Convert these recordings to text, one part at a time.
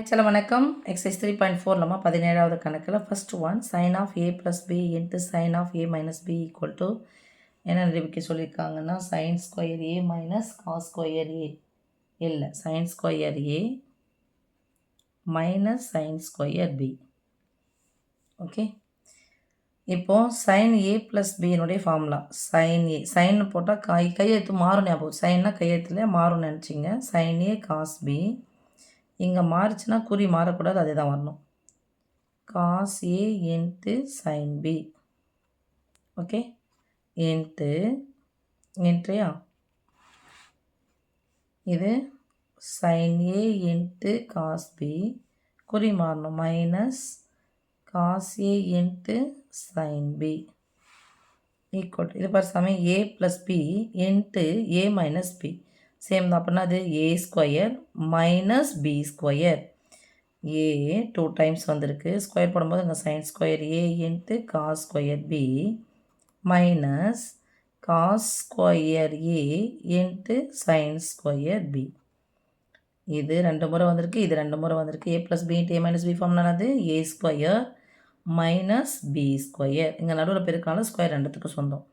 Hello வணக்கம். Exercise 3.4 லமா 17வது கணக்கில் first one sin of a plus b into sin of a minus b equal to என்ன நிரூபிக்க சொல்லியிருக்காங்கன்னா sin square a minus cos square a இல்லை sin square a minus sin square b. Okay, இப்போ sin a plus b னுடைய formula sin a sin போட்டால் கையெழுத்து மாறும் ஞாபகம். சைன்னா கையெழுத்துல மாறும்னு நினச்சிங்க. sin a cos b இங்கே மாறுச்சுன்னா குறி மாறக்கூடாது, அதே தான் வரணும். cos a into sin b. Okay, இன்ட்ரியா இது sin a into cos b, குறி மாறணும், minus cos a into sin b equal இது பாரு சாமி a plus b into a minus b same தான். அப்படின்னா அது a square minus b square. a 2 times வந்திருக்கு, ஸ்கொயர் போடும்போது இங்கே sine square a into cos square b minus cos square a into sine square b. இது 2 முறை வந்திருக்கு, இது 2 முறை வந்திருக்கு. a plus b into a minus b ஃபார்ம்னானது a square minus b square. இங்கே நடுவில் பெருக்கனால ஸ்கொயர் ரெண்டுத்துக்கும் சொந்தம்.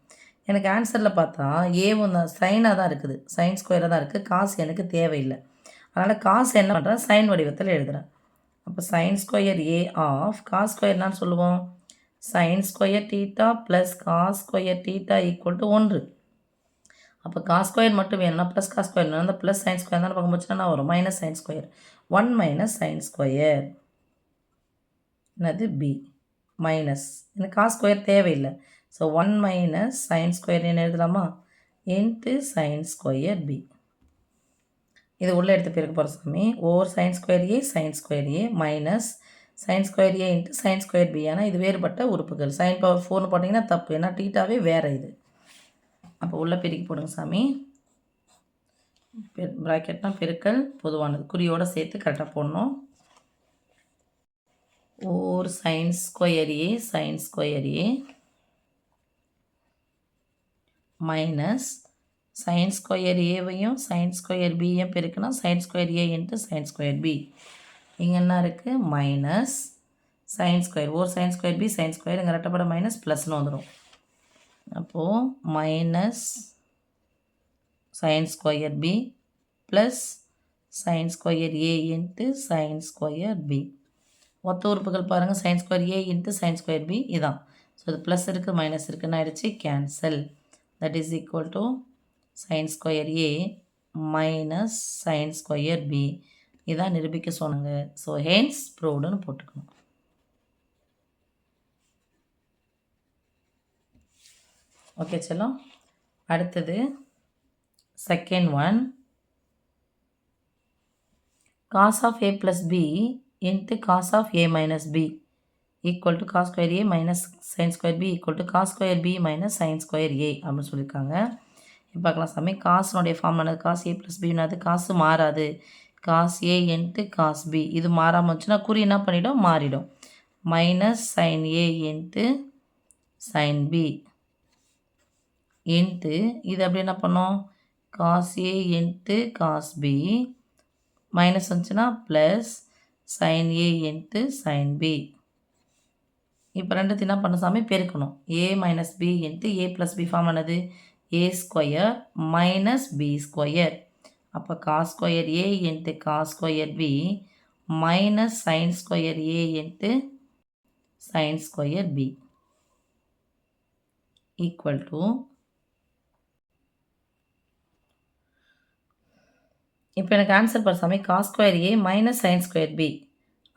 எனக்கு ஆன்சரில் பார்த்தா ஏவும் தான் சைனாக தான் இருக்குது, சைன் ஸ்கொயராக தான் இருக்குது. காசு எனக்கு தேவையில்லை, அதனால் காசு என்ன பண்ணுறேன் சைன் வடிவத்தில் எழுதுகிறேன். அப்போ sine square A of cos ஸ்கொயர்னான்னு சொல்லுவோம் sine square theta plus cos square theta equal to 1. அப்போ காஸ் ஸ்கொயர் மட்டும் வேணும்னா ப்ளஸ் காஸ் ஸ்கொயர் அந்த ப்ளஸ் சைன் ஸ்கொயர் தான் பார்க்க போச்சுன்னா வரும் minus sine square 1 minus sine square என்னது பி மைனஸ். எனக்கு காஸ் ஸ்கொயர் தேவையில்லை, ஸோ 1 மைனஸ் சைன் ஸ்கொயர் என்ன எழுதலாமா இன்ட்டு சைன் ஸ்கொயர் பி. இது உள்ளே எடுத்து பிறகு போகிற சாமி over sign square A sine square A minus sine square A into sine square B. ஆனால் இது வேறுபட்ட உறுப்புகள். சைன் பவர் 4னு போட்டிங்கன்னா தப்பு, ஏன்னா டீட்டாவே வேறு இது. அப்போ உள்ளே பெருக்கி போடுங்க சாமி. ப்ராக்கெட்னா பெருக்கல் பொதுவானது, குறியோடு சேர்த்து கரெக்டாக போடணும். Or sine square A sine square A minus sine square ஏவையும் சைன் ஸ்கொயர் பியும் பெருக்குனா sine square A into sine square B. இங்கே என்ன இருக்குது minus sine square or sine square B sine square இங்கே ரெட்டப்பட மைனஸ் ப்ளஸ்னு வந்துடும். அப்போது minus sine square B plus sine square A into sine square B. மொத்த உறுப்புகள் பாருங்கள் sine square A into sine square B இதான். ஸோ இது ப்ளஸ் இருக்குது மைனஸ் இருக்குன்னு ஆகிடுச்சு, cancel. That is equal to sin square A minus sin square B. இதான் நிரூபிக்க சொன்னாங்க. ஸோ ஹென்ஸ் ப்ரூவ்டுன்னு போட்டுக்கணும். ஓகே செல்லம், அடுத்தது second one cos of a plus b into cos of a minus b equal to cos square a minus sin square b equal to cos square b minus sin square a அப்படின்னு சொல்லியிருக்காங்க. இப்போ பார்க்கலாம் சாமி காசுனுடைய form ஆனது cos A plus பின்னாது காசு மாறாது, cos A into cos B. இது மாறாமல் வச்சுன்னா குறி என்ன பண்ணிடும் மாறிடும், minus sine A into sine B into இது அப்படி என்ன பண்ணோம் cos A into cos B minus வந்துச்சுன்னா plus sine A into sine B. இப்போ ரெண்டுத்தையும் என்ன பண்ண சாமி பெருக்கணும். A minus B into A plus B form ஆனது A square minus B square. அப்போ cos square A into cos square B minus sine square A into sine square B equal to இப்போ எனக்கு ஆன்சர் பண்ண சாமி cos square A minus sine square B.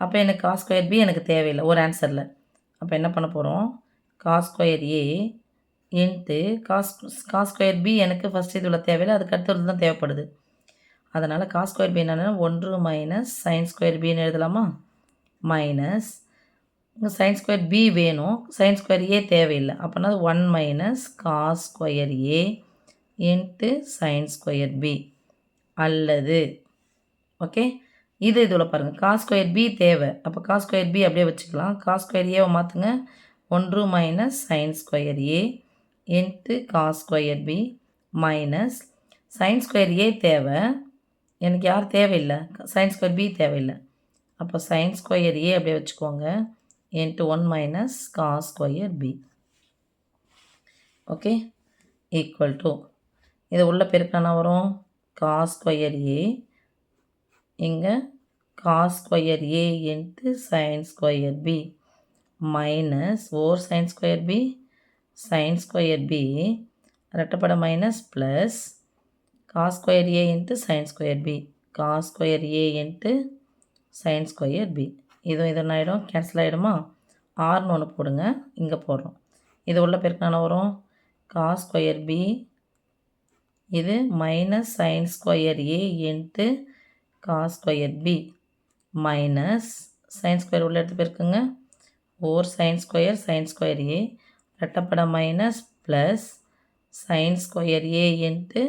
அப்போ எனக்கு cos square B எனக்கு தேவையில்லை ஒரு ஆன்சரில். அப்போ என்ன பண்ண போகிறோம் cos square A into cos square B எனக்கு ஃபஸ்ட் இதில் தேவையில்லை, அதுக்கு அடுத்தது தான் தேவைப்படுது. அதனால் காஸ் ஸ்கொயர் பி என்னென்னா 1 மைனஸ் சைன் ஸ்கொயர் பின்னு எழுதலாமா மைனஸ் இங்கே சைன் ஸ்கொயர் பி வேணும், சைன் ஸ்கொயர் ஏ தேவையில்லை. அப்போனா 1 minus cos square A into sine square B அல்லது ஓகே இது இதில் பாருங்கள் காஸ் ஸ்கொயர் பி தேவை. அப்போ காஸ் ஸ்கொயர் பி அப்படியே வச்சுக்கலாம். காஸ் ஸ்கொயர் ஏவை மாற்றுங்க 1 minus sine square A into cos square B minus sine square A தேவை, எனக்கு யார் தேவையில்லை சைன் ஸ்கொயர் பி தேவையில்லை. அப்போ சைன் ஸ்கொயர் ஏ அப்படியே வச்சுக்கோங்க into 1 minus cos square B. Okay, equal to இதை உள்ள பெருக்கினா வரும் காஸ் ஸ்கொயர் ஏ, இங்கே cos square A into sine square B minus wore sine square B sine square B ரெட்டப்பட minus plus cos square A into sine square B cos square A into sine square B. இதுவும் இது என்ன ஆகிடும், cancel ஆகிடுமா? ஆர்னு ஒன்று போடுங்க, இங்கே போடுறோம். இது உள்ள பெருக்கினா வரும் காஸ் ஸ்கொயர் பி, இது minus sine square A into cos square B minus sine square உள்ள எடுத்து பெருக்குங்க ஓர் சைன் ஸ்கொயர் ஏ ரெட்டப்பட minus plus sine square A into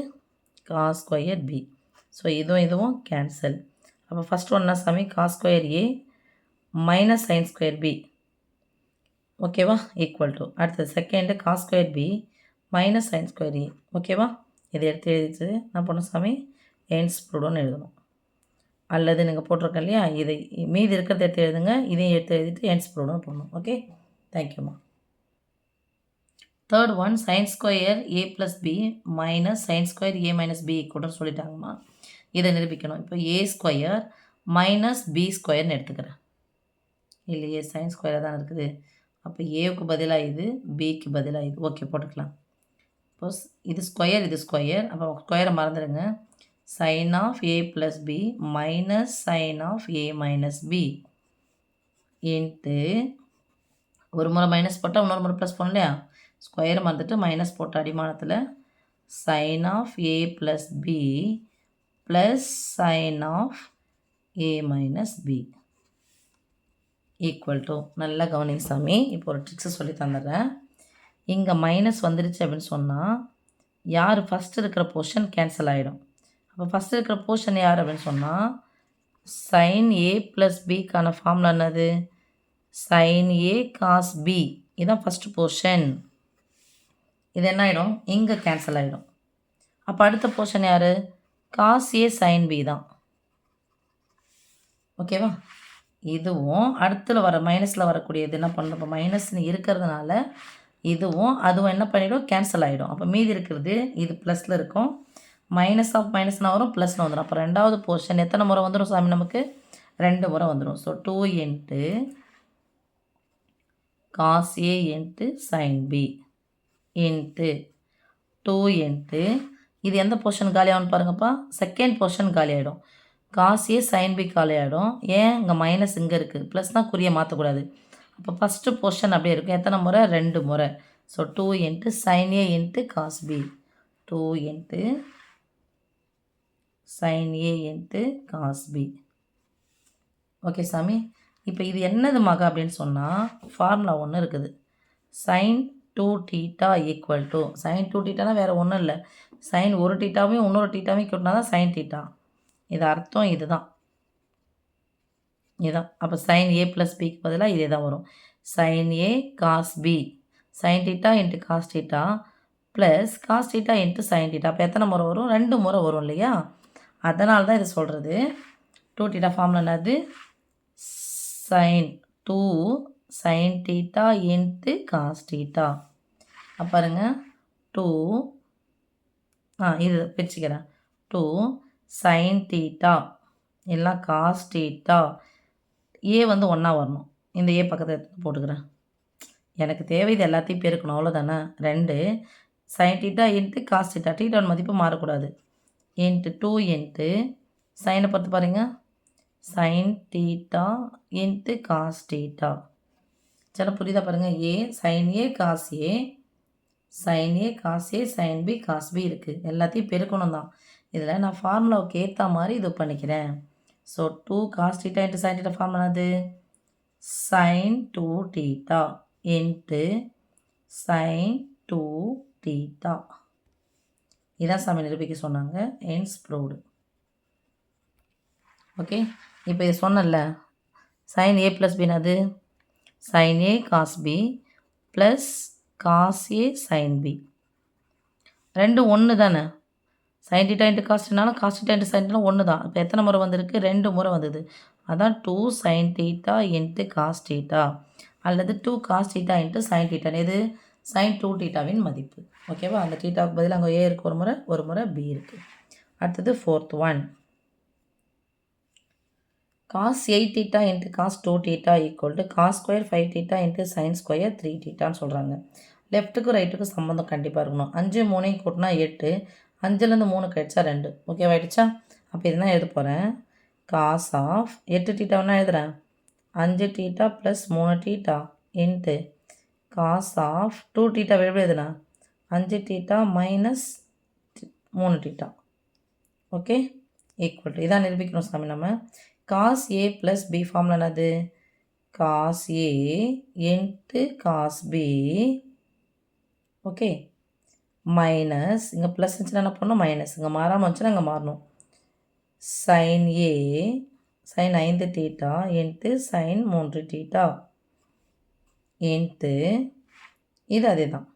cos square B. So இதுவும் கேன்சல். அப்போ ஃபஸ்ட் ஒன்றா சாமி cos square A minus sine square B, ஓகேவா, equal to அடுத்தது second cos square B minus sine square A, ஓகேவா. இதை எடுத்து எழுதிட்டு என்ன பண்ணணும் சாமி, ஹென்ஸ் ப்ரூவ்டுன்னு எழுதணும். அல்லது நீங்கள் போட்டிருக்கேன் இல்லையா, இதை மீதி இருக்கிறத எடுத்து எழுதுங்க, இதையும் எடுத்து எழுதிட்டு ஹென்ஸ் ப்ரூவ்டுன்னு போடணும். ஓகே, தேங்க்யூம்மா. Third one sine square A plus B minus sine square A minus B ஈக்குவல்னு சொல்லிட்டாங்கம்மா. இதை நிரூபிக்கணும். இப்போ ஏ ஸ்கொயர் மைனஸ் பி ஸ்கொயர்னு எடுத்துக்கிறேன் இல்லையே, சைன் ஸ்கொயராக தான் இருக்குது. அப்போ ஏவுக்கு பதிலாக இது, பிக்கு பதிலாக இது. ஓகே, போட்டுக்கலாம். இப்போ இது ஸ்கொயர், அப்போ ஸ்கொயரை மறந்துடுங்க. Sine of A plus B minus sine of A minus B into ஒரு முறை மைனஸ் போட்டால் இன்னொரு முறை ப்ளஸ் போடணும் இல்லையா, ஸ்கொயரை மறந்துட்டு மைனஸ் போட்ட அடிமானத்தில் sine of A plus B plus sine of A minus B equal to, நல்லா கவனிங்க சாமி. இப்போ ஒரு ட்ரிக்ஸை சொல்லி தந்துடுறேன். இங்கே மைனஸ் வந்துடுச்சு அப்படின்னு சொன்னால் யார் ஃபஸ்ட்டு இருக்கிற போர்ஷன் கேன்சல் ஆகிடும். அப்போ ஃபஸ்ட்டு இருக்கிற போர்ஷன் யார் அப்படின்னு சொன்னால் சைன் ஏ ப்ளஸ் பிக்கான ஃபார்முலா என்னது, சைன் ஏ காஸ் பி. இதுதான் ஃபஸ்ட்டு போர்ஷன். இது என்ன ஆகிடும், இங்கே கேன்சல் ஆகிடும். அப்போ அடுத்த போர்ஷன் யார், காஸ் ஏ சைன் பி தான். ஓகேவா. இதுவும் அடுத்துல வர மைனஸில் வரக்கூடியது என்ன பண்ணுறோம், இப்போ மைனஸ்னு இருக்கிறதுனால இதுவும் அதுவும் என்ன பண்ணிவிடும், கேன்சல் ஆகிடும். அப்போ மீதி இருக்கிறது இது ப்ளஸில் இருக்கும், மைனஸ் ஆஃப் மைனஸ்னால் வரும், ப்ளஸ்னு வந்துடும். அப்போ ரெண்டாவது போர்ஷன் எத்தனை முறை வந்துடும் சாமி, நமக்கு 2 முறை வந்துடும். So 2 into cos A into sine B into 2 into இது எந்த போர்ஷன் காலி ஆகும்னு பாருங்கப்பா, செகண்ட் போர்ஷன் காலி ஆகிடும். காஸ் ஏ சைன் பி காலி ஆகிடும். ஏன், இங்கே மைனஸ் இங்கே இருக்குது, ப்ளஸ் தான் குறியை மாற்றக்கூடாது. அப்போ ஃபஸ்ட்டு போர்ஷன் அப்படியே இருக்கும். எத்தனை முறை, 2 முறை. So 2 into sine A into cos B 2 into sine A into cos B. Okay சாமி. இப்போ இது என்னது மகா அப்படின்னு சொன்னால் ஃபார்முலா ஒன்று இருக்குது, sine 2 theta equal to, sine 2 தீட்டானா வேறு ஒன்றும் இல்லை, சைன் ஒரு தீட்டாவையும் இன்னொரு தீட்டாவையும் கூட்டினா தான் சைன் தீட்டா. இது அர்த்தம் இதுதான். அப்போ சைன் ஏ ப்ளஸ் பிக்கு பதிலாக இதே தான் வரும். Sine A cos B sine theta into cos theta plus cos theta into sine theta. அப்போ எத்தனை முறை வரும், 2 முறை வரும் இல்லையா. அதனால தான் இது சொல்கிறது. 2 தீட்டா ஃபார்முலா என்னது, sine 2 sine theta into cos theta. பாருங்க 2 இது பிரிச்சுக்கிறேன், 2 சைன் தீட்டா எல்லாம் காஸ் தீட்டா. ஏ வந்து ஒன்றா வரணும், இந்த ஏ பக்கத்தை எடுத்து போட்டுக்கிறேன். எனக்கு தேவை இது எல்லாத்தையும் பெருக்கணும், அவ்வளோதானே. 2 sine theta into cos theta, தீட்டாவோட மதிப்பு மாறக்கூடாது, இன்ட்டு 2 இன்ட்டு சைனை பார்த்து பாருங்கள், sine theta into cos theta. சரி புரியுதா பாருங்கள், A sine A cos A sine A cos A sine B cos B இருக்குது, எல்லாத்தையும் பெருக்கணும் தான். இதில் நான் ஃபார்முலாவுக்கு ஏற்ற மாதிரி இது பண்ணிக்கிறேன். So 2 cos theta into sine theta formula அது sine 2 theta into sine 2 theta. இதான் சாமி நிரூபிக்க சொன்னாங்க, ஹென்ஸ் ப்ரூவ்டு. ஓகே, இப்போ இது சொன்னல சைன் ஏ ப்ளஸ் பின்னது sine A cos B plus cos A sine B, ரெண்டும் ஒன்று தானே. சைன் தீட்டா இன்ட்டு காஸ் தீட்டானாலும் cos theta into sine theta ஒன்று தான். இப்போ எத்தனை முறை வந்திருக்கு, 2 முறை வந்தது. அதான் 2 sin theta into cos theta அல்லது 2 cos theta into sin theta. இது sin 2 thetaவின் மதிப்பு. ஓகேவா? அந்த thetaவுக்கு பதில் அங்கே a இருக்குது ஒரு முறை b இருக்குது. அடுத்தது 4th one. cos 8 theta into cos 2 theta equal to cos square 5 theta into sin square 3 thetaன்னு சொல்கிறாங்க. லெஃப்ட்டுக்கும் ரைட்டுக்கும் சம்மந்தம் கண்டிப்பாக இருக்கணும். 5 3 கூட்டினா 8, 5லேருந்து 3 கழிச்சா 2. ஓகேவாயிடுச்சா? அப்போ இதுதான் எழுத போகிறேன். cos ஆஃப் 8 தீட்டாவுன்னா எழுதுகிறேன் 5 theta plus 3 theta into cos of 2 theta எப்படி எழுதுனா 5 theta minus 3 theta. Okay equal to இதான் நிரூபிக்கணும் சாமி நம்ம. cos a plus b formula என்னது? cos a into cos b okay minus இங்கே ப்ளஸ் இருந்துச்சுன்னா என்ன பண்ணணும் மைனஸ், இங்கே மாறாமல் வந்துச்சுன்னா இங்கே மாறணும். sin a sin 5 theta into sin 3 theta into இது அதே தான்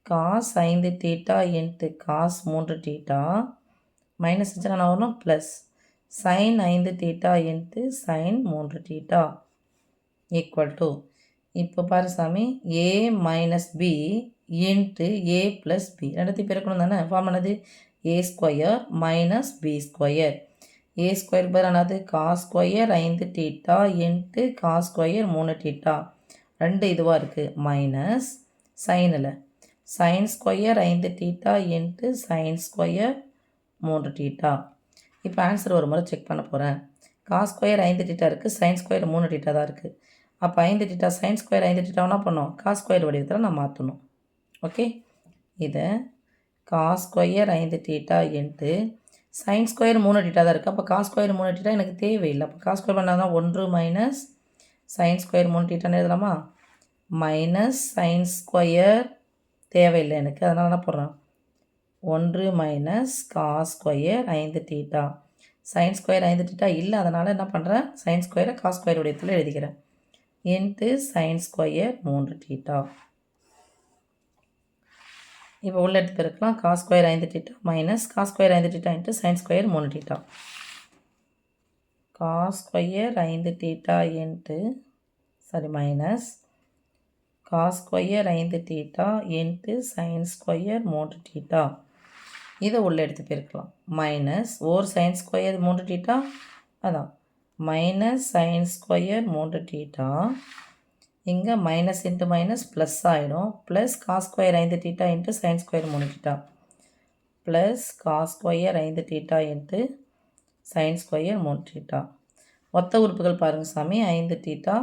cos 5 theta into cos 3 theta minus இருந்துச்சுன்னா என்ன வரணும் plus sin 5 theta into sin 3 theta equal to இப்போ பாரு சாமி a minus b into a plus b ரெண்டுத்தையும் பெருக்கணும் தானே. ஃபார்ம் என்னது a square minus b square. a square பேர் என்னது cos square 5 theta into cos square 3 theta ரெண்டு இதுவாக இருக்குது மைனஸ் சைனில் sine square 5 theta into sine square 3 theta. இப்போ ஆன்சர் ஒரு முறை செக் பண்ண போகிறேன். காஸ் ஸ்கொயர் 5 தீட்டா இருக்குது, சைன் ஸ்கொயர் 3 தீட்டா தான் இருக்குது. அப்போ 5 தீட்டா சைன் ஸ்கொயர் 5 தீட்டா என்ன பண்ணோம் காஸ் ஸ்கொயர் வடிவத்தில் நான் மாற்றணும். ஓகே இதை cos square 5 theta into sine square 3 theta தான் இருக்குது. அப்போ காஸ் ஸ்கொயர் 3 தீட்டா எனக்கு தேவையில்லை. அப்போ காஸ் ஸ்கொயர் பண்ணால் தான் 1 மைனஸ் சைன் ஸ்கொயர் 3 தீட்டான்னு எழுதலாமா. மைனஸ் சைன் ஸ்கொயர் தேவையில்லை எனக்கு, அதனால் என்ன போடுறேன் 1 minus cos square 5 theta. Sine square 5 theta இல்லை, அதனால் என்ன பண்ணுறேன் சைன் ஸ்கொயரை காஸ் ஸ்கொயர் உடையத்தில் எழுதிக்கிறேன் இன்ட்டு சைன் ஸ்கொயர் 3 தீட்டா. இப்போ உள்ள எடுத்து பெருக்கலாம் cos square 5 theta minus cos square 5 theta into sine square 3 theta. Cos square 5 theta into minus cos square 5 theta into sine square 3 theta. இதை உள்ளே எடுத்து பெருக்கலாம் மைனஸ் ஓர் சைன் ஸ்கொயர் 3 தீட்டா அதான் minus sine square 3 theta. இங்கே minus into minus plus ஆகிடும். Plus cos square 5 theta into sine square 3 theta plus cos square 5 theta into sine square 3 theta. ஒத்த உறுப்புகள் பாருங்கள் சாமி 5 தீட்டா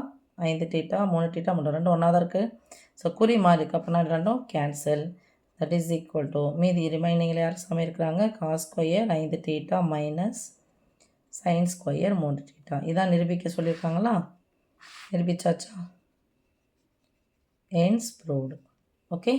5 தீட்டா 3 தீட்டா 3 ரெண்டும் ஒன்றா தான் இருக்குது. ஸோ குறி மாறி இருக்குது, அப்போனா ரெண்டும் cancel. That is equal to மீதி ரிமைனிங்கில் யார் சாமி இருக்கிறாங்க cos square 5 theta minus sine square 3 theta. இதான் நிரூபிக்க சொல்லியிருக்காங்களா, நிரூபிச்சாச்சா? Hence proved. Okay.